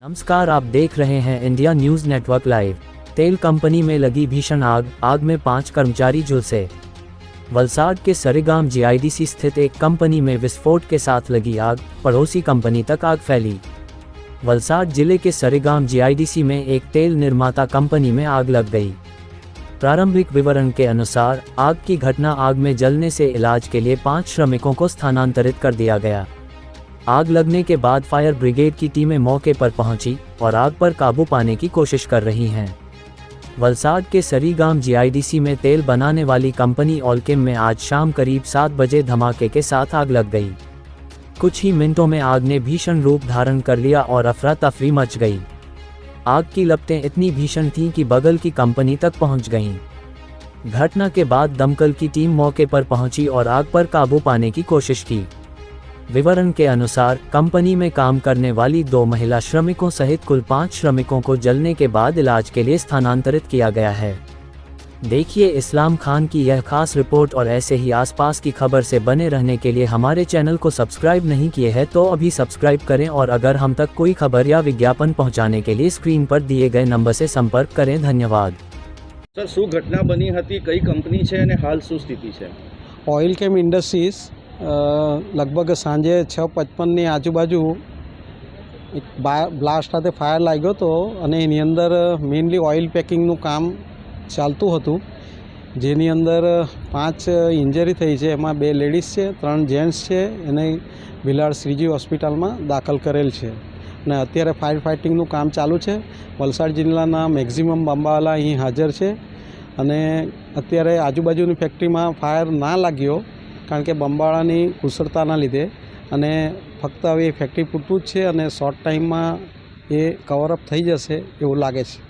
नमस्कार, आप देख रहे हैं इंडिया न्यूज नेटवर्क लाइव। तेल कंपनी में लगी भीषण आग में 5 कर्मचारी झुलसे। वलसाड के सरेगाम जीआईडीसी स्थित एक कंपनी में विस्फोट के साथ लगी आग, पड़ोसी कंपनी तक आग फैली। वलसाड जिले के सरेगाम जीआईडीसी में एक तेल निर्माता कंपनी में आग लग गई। प्रारंभिक विवरण के अनुसार आग की घटना आग में जलने से इलाज के लिए 5 श्रमिकों को स्थानांतरित कर दिया गया। आग लगने के बाद फायर ब्रिगेड की टीमें मौके पर पहुंची और आग पर काबू पाने की कोशिश कर रही हैं। वलसाड के सरीगाम जीआईडीसी में तेल बनाने वाली कंपनी ऑलकेम में आज शाम करीब 7 बजे धमाके के साथ आग लग गई। कुछ ही मिनटों में आग ने भीषण रूप धारण कर लिया और अफरा तफरी मच गई। आग की लपटें इतनी भीषण थीं कि बगल की कंपनी तक पहुंच गईं। घटना के बाद दमकल की टीम मौके पर पहुंची और आग पर काबू पाने की कोशिश की। विवरण के अनुसार कंपनी में काम करने वाली 2 महिला श्रमिकों सहित कुल 5 श्रमिकों को जलने के बाद इलाज के लिए स्थानांतरित किया गया है। देखिए इस्लाम खान की यह खास रिपोर्ट और ऐसे ही आसपास की खबर से बने रहने के लिए हमारे चैनल को सब्सक्राइब नहीं किए हैं तो अभी सब्सक्राइब करें और अगर हम तक कोई खबर या विज्ञापन पहुंचाने के लिए स्क्रीन पर दिए गए नंबर से संपर्क करें। धन्यवाद। सर, शू घटना बनी हती, कई कंपनी है ने हाल शू स्थिति है? ऑइलकेम इंडस्ट्रीज लगभग सांजे 6:55 आजूबाजू एक ब्लास्ट हाथे फायर लाग्यो तो अने एनी अंदर मेनली ऑइल पेकिंगનું કામ ચાલતું હતું, જેની અંદર 5 ઇન્જરી થઈ છે। એમાં 2 લેડીઝ છે, 3 જેન્ટ્સ છે, એને ભિલાડ શ્રીજી હોસ્પિટલમાં દાખલ કરેલ છે અને અત્યારે ફાયર ફાઇટિંગનું કામ ચાલુ છે। વલસાડ જિલ્લાના મેક્સિમમ બંબાવાલા અહીં હાજર છે અને અત્યારે આજુબાજુની ફેક્ટરીમાં ફાયર ના લાગ્યો કારણ કે બંબાળાની કુશળતાના લીધે અને ફક્ત હવે ફેક્ટરી પૂરતું જ છે અને શોર્ટ ટાઈમમાં એ કવરઅપ થઈ જશે એવું લાગે છે।